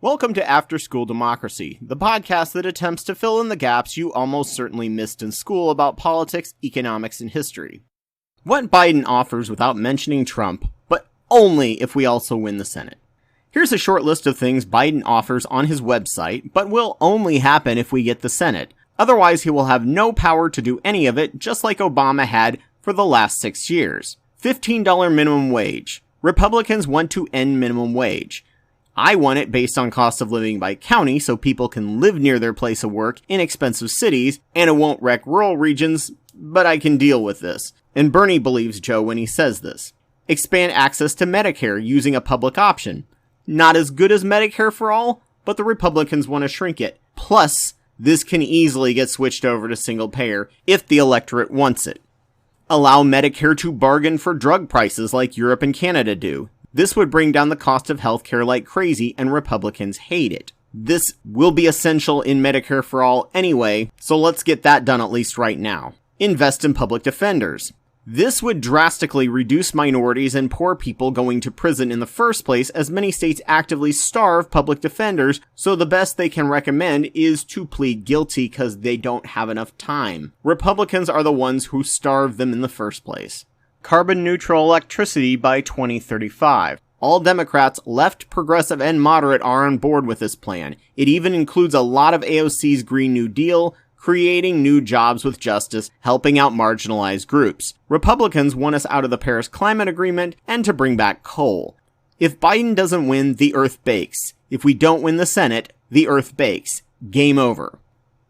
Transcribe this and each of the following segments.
Welcome to After School Democracy, the podcast that attempts to fill in the gaps you almost certainly missed in school about politics, economics, and history. What Biden offers without mentioning Trump, but only if we also win the Senate. Here's a short list of things Biden offers on his website, but will only happen if we get the Senate. Otherwise, he will have no power to do any of it, just like Obama had for the last 6 years. $15 minimum wage. Republicans want to end minimum wage. I want it based on cost of living by county so people can live near their place of work in expensive cities, and it won't wreck rural regions, but I can deal with this. And Bernie believes Joe when he says this. Expand access to Medicare using a public option. Not as good as Medicare for all, but the Republicans want to shrink it. Plus, this can easily get switched over to single payer if the electorate wants it. Allow Medicare to bargain for drug prices like Europe and Canada do. This would bring down the cost of healthcare like crazy, and Republicans hate it. This will be essential in Medicare for all anyway, so let's get that done at least right now. Invest in public defenders. This would drastically reduce minorities and poor people going to prison in the first place, as many states actively starve public defenders, so the best they can recommend is to plead guilty because they don't have enough time. Republicans are the ones who starve them in the first place. Carbon neutral electricity by 2035. All Democrats, left, progressive, and moderate are on board with this plan. It even includes a lot of AOC's Green New Deal, creating new jobs with justice, helping out marginalized groups. Republicans want us out of the Paris Climate Agreement and to bring back coal. If Biden doesn't win, the Earth bakes. If we don't win the Senate, the Earth bakes. Game over.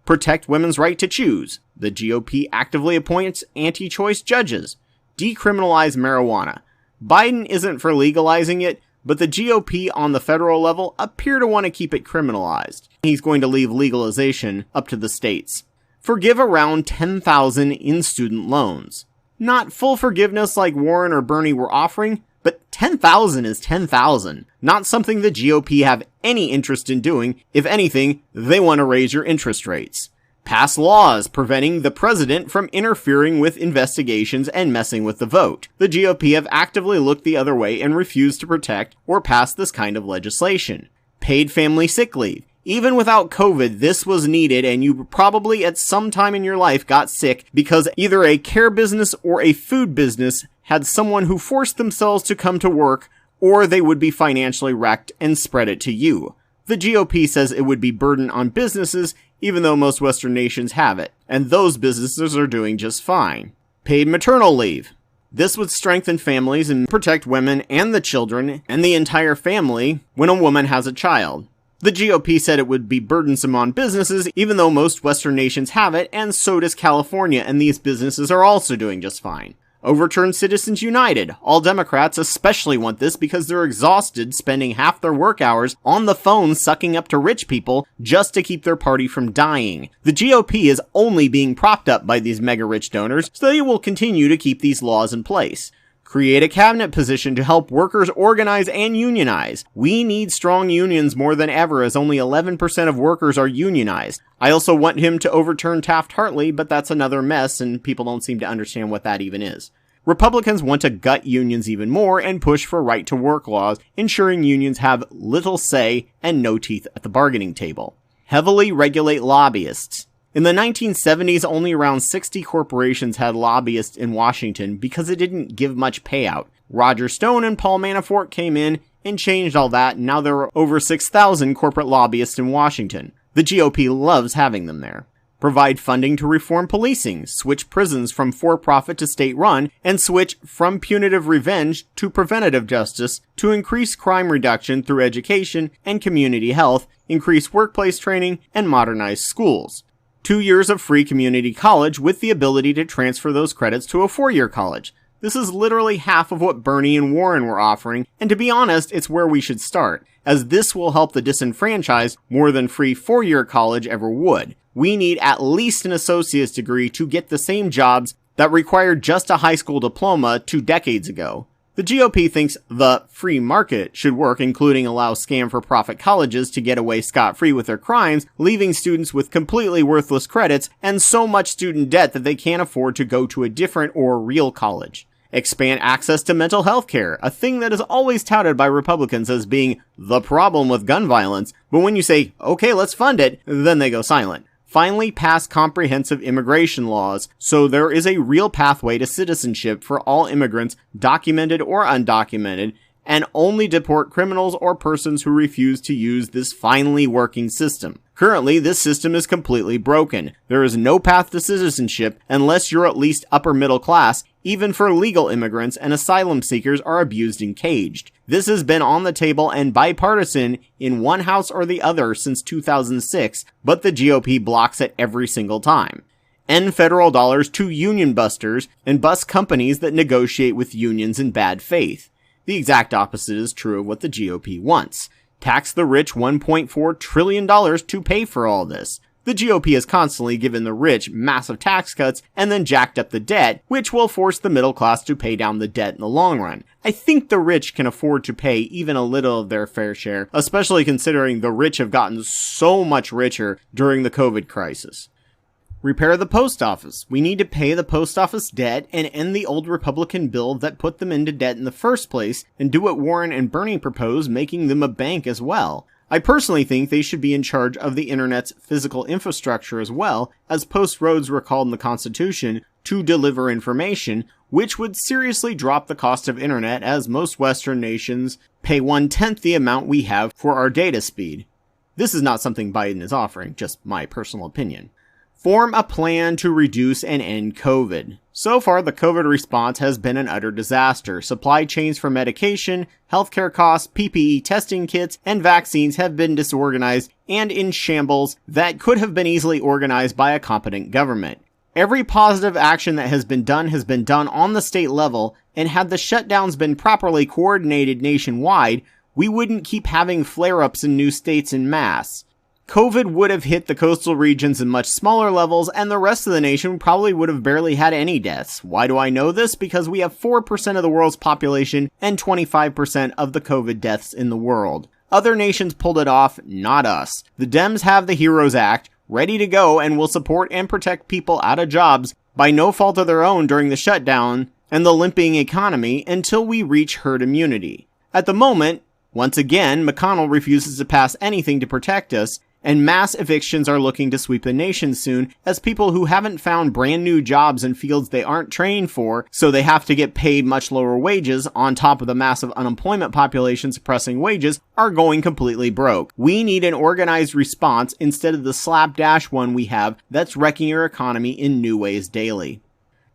Protect women's right to choose. The GOP actively appoints anti-choice judges. Decriminalize marijuana. Biden isn't for legalizing it, but the GOP on the federal level appear to want to keep it criminalized. He's going to leave legalization up to the states. Forgive around $10,000 in student loans. Not full forgiveness like Warren or Bernie were offering, but $10,000 is $10,000. Not something the GOP have any interest in doing. If anything, they want to raise your interest rates. Pass laws preventing the president from interfering with investigations and messing with the vote. The GOP have actively looked the other way and refused to protect or pass this kind of legislation. Paid family sick leave. Even without COVID, this was needed, and you probably at some time in your life got sick because either a care business or a food business had someone who forced themselves to come to work, or they would be financially wrecked and spread it to you. The GOP says it would be burden on businesses, even though most Western nations have it, and those businesses are doing just fine. Paid maternal leave. This would strengthen families and protect women and the children and the entire family when a woman has a child. The GOP said it would be burdensome on businesses, even though most Western nations have it, and so does California, and these businesses are also doing just fine. Overturn Citizens United. All Democrats especially want this because they're exhausted spending half their work hours on the phone sucking up to rich people just to keep their party from dying. The GOP is only being propped up by these mega-rich donors, so they will continue to keep these laws in place. Create a cabinet position to help workers organize and unionize. We need strong unions more than ever, as only 11% of workers are unionized. I also want him to overturn Taft-Hartley, but that's another mess, and people don't seem to understand what that even is. Republicans want to gut unions even more and push for right-to-work laws, ensuring unions have little say and no teeth at the bargaining table. Heavily regulate lobbyists. In the 1970s, only around 60 corporations had lobbyists in Washington because it didn't give much payout. Roger Stone and Paul Manafort came in and changed all that, and now there are over 6,000 corporate lobbyists in Washington. The GOP loves having them there. Provide funding to reform policing, switch prisons from for-profit to state-run, and switch from punitive revenge to preventative justice to increase crime reduction through education and community health, increase workplace training, and modernize schools. 2 years of free community college with the ability to transfer those credits to a 4-year college. This is literally half of what Bernie and Warren were offering, and to be honest, it's where we should start, as this will help the disenfranchised more than free 4-year college ever would. We need at least an associate's degree to get the same jobs that required just a high school diploma 2 decades ago. The GOP thinks the free market should work, including allow scam-for-profit colleges to get away scot-free with their crimes, leaving students with completely worthless credits and so much student debt that they can't afford to go to a different or real college. Expand access to mental health care, a thing that is always touted by Republicans as being the problem with gun violence, but when you say, okay, let's fund it, then they go silent. Finally, pass comprehensive immigration laws, so there is a real pathway to citizenship for all immigrants, documented or undocumented, and only deport criminals or persons who refuse to use this finally working system. Currently, this system is completely broken. There is no path to citizenship unless you're at least upper middle class. Even for legal immigrants and asylum seekers are abused and caged. This has been on the table and bipartisan in one house or the other since 2006, but the GOP blocks it every single time. End federal dollars to union busters and bust companies that negotiate with unions in bad faith. The exact opposite is true of what the GOP wants. Tax the rich $1.4 trillion to pay for all this. The GOP has constantly given the rich massive tax cuts and then jacked up the debt, which will force the middle class to pay down the debt in the long run. I think the rich can afford to pay even a little of their fair share, especially considering the rich have gotten so much richer during the COVID crisis. Repair the post office. We need to pay the post office debt and end the old Republican bill that put them into debt in the first place, and do what Warren and Bernie propose, making them a bank as well. I personally think they should be in charge of the internet's physical infrastructure as well, as post roads were called in the Constitution to deliver information, which would seriously drop the cost of internet, as most Western nations pay 1/10 the amount we have for our data speed. This is not something Biden is offering, just my personal opinion. Form a plan to reduce and end COVID. So far, the COVID response has been an utter disaster. Supply chains for medication, healthcare costs, PPE testing kits, and vaccines have been disorganized and in shambles that could have been easily organized by a competent government. Every positive action that has been done on the state level, and had the shutdowns been properly coordinated nationwide, we wouldn't keep having flare-ups in new states en masse. COVID would have hit the coastal regions in much smaller levels, and the rest of the nation probably would have barely had any deaths. Why do I know this? Because we have 4% of the world's population and 25% of the COVID deaths in the world. Other nations pulled it off, not us. The Dems have the HEROES Act ready to go and will support and protect people out of jobs by no fault of their own during the shutdown and the limping economy until we reach herd immunity. At the moment, once again, McConnell refuses to pass anything to protect us, and mass evictions are looking to sweep the nation soon, as people who haven't found brand new jobs in fields they aren't trained for, so they have to get paid much lower wages on top of the massive unemployment population suppressing wages, are going completely broke. We need an organized response instead of the slapdash one we have that's wrecking our economy in new ways daily.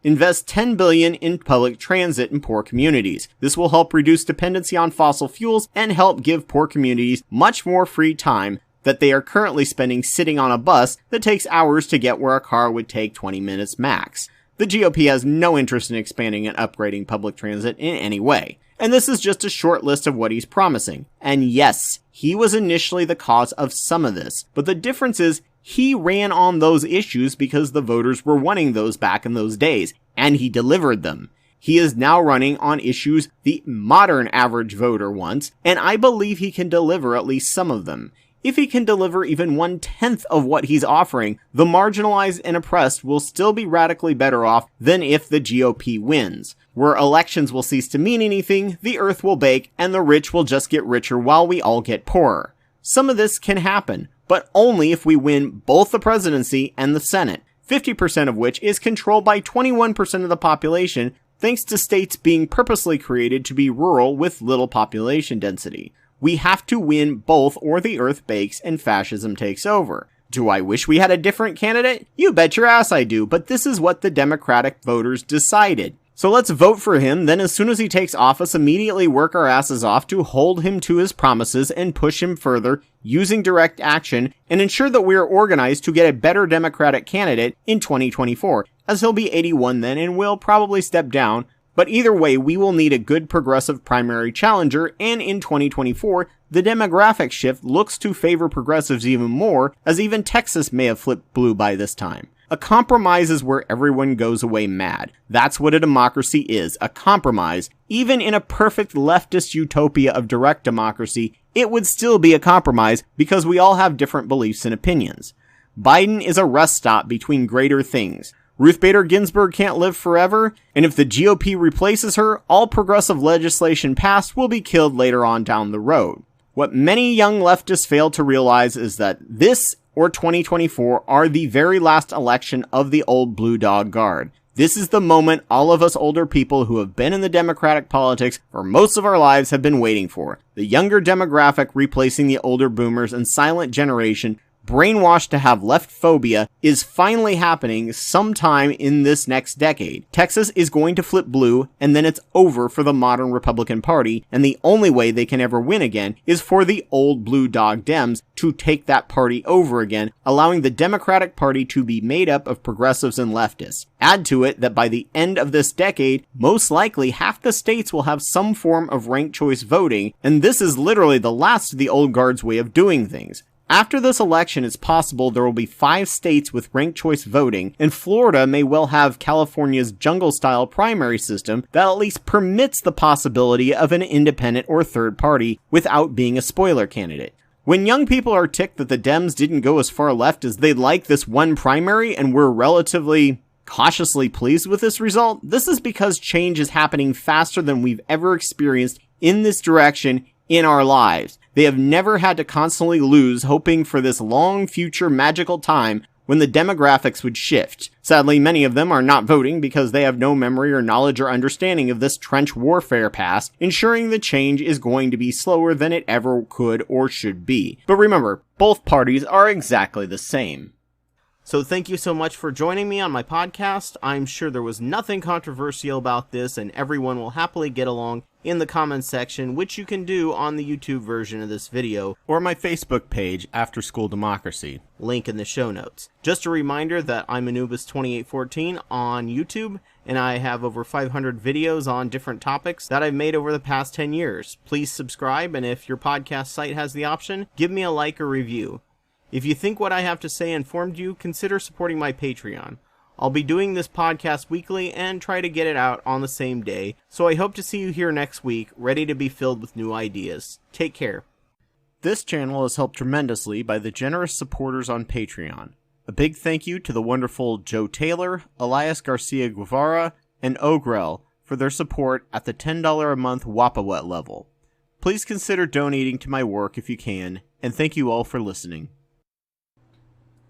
Invest $10 billion in public transit in poor communities. This will help reduce dependency on fossil fuels and help give poor communities much more free time that they are currently spending sitting on a bus that takes hours to get where a car would take 20 minutes max. The GOP has no interest in expanding and upgrading public transit in any way. And this is just a short list of what he's promising. And yes, he was initially the cause of some of this, but the difference is he ran on those issues because the voters were wanting those back in those days, and he delivered them. He is now running on issues the modern average voter wants, and I believe he can deliver at least some of them. If he can deliver even 1/10 of what he's offering, the marginalized and oppressed will still be radically better off than if the GOP wins. Where elections will cease to mean anything, the earth will bake, and the rich will just get richer while we all get poorer. Some of this can happen, but only if we win both the presidency and the Senate, 50% of which is controlled by 21% of the population, thanks to states being purposely created to be rural with little population density. We have to win both or the earth bakes and fascism takes over. Do I wish we had a different candidate? You bet your ass I do, but this is what the Democratic voters decided. So let's vote for him, then as soon as he takes office, immediately work our asses off to hold him to his promises and push him further using direct action, and ensure that we are organized to get a better Democratic candidate in 2024, as he'll be 81 then and will probably step down. But either way, we will need a good progressive primary challenger, and in 2024, the demographic shift looks to favor progressives even more, as even Texas may have flipped blue by this time. A compromise is where everyone goes away mad. That's what a democracy is, a compromise. Even in a perfect leftist utopia of direct democracy, it would still be a compromise because we all have different beliefs and opinions. Biden is a rest stop between greater things. Ruth Bader Ginsburg can't live forever, and if the GOP replaces her, all progressive legislation passed will be killed later on down the road. What many young leftists fail to realize is that this or 2024 are the very last election of the old blue dog guard. This is the moment all of us older people who have been in the Democratic politics for most of our lives have been waiting for. The younger demographic replacing the older boomers and silent generation, brainwashed to have left phobia, is finally happening sometime in this next decade. Texas is going to flip blue, and then it's over for the modern Republican Party, and the only way they can ever win again is for the old blue dog Dems to take that party over again, allowing the Democratic Party to be made up of progressives and leftists. Add to it that by the end of this decade, most likely half the states will have some form of ranked choice voting, and this is literally the last of the old guard's way of doing things. After this election, it's possible there will be 5 states with ranked choice voting, and Florida may well have California's jungle-style primary system that at least permits the possibility of an independent or third party without being a spoiler candidate. When young people are ticked that the Dems didn't go as far left as they'd like this one primary and were relatively cautiously pleased with this result, this is because change is happening faster than we've ever experienced in this direction in our lives. They have never had to constantly lose hoping for this long future magical time when the demographics would shift. Sadly, many of them are not voting because they have no memory or knowledge or understanding of this trench warfare past, ensuring the change is going to be slower than it ever could or should be. But remember, both parties are exactly the same. So thank you so much for joining me on my podcast. I'm sure there was nothing controversial about this, and everyone will happily get along in the comments section, which you can do on the YouTube version of this video, or my Facebook page, After School Democracy. Link in the show notes. Just a reminder that I'm Anubis 2814 on YouTube, and I have over 500 videos on different topics that I've made over the past 10 years. Please subscribe, and if your podcast site has the option, give me a like or review. If you think what I have to say informed you, consider supporting my Patreon. I'll be doing this podcast weekly and try to get it out on the same day, so I hope to see you here next week, ready to be filled with new ideas. Take care. This channel is helped tremendously by the generous supporters on Patreon. A big thank you to the wonderful Joe Taylor, Elias Garcia Guevara, and Ogrel for their support at the $10 a month Wapawet level. Please consider donating to my work if you can, and thank you all for listening.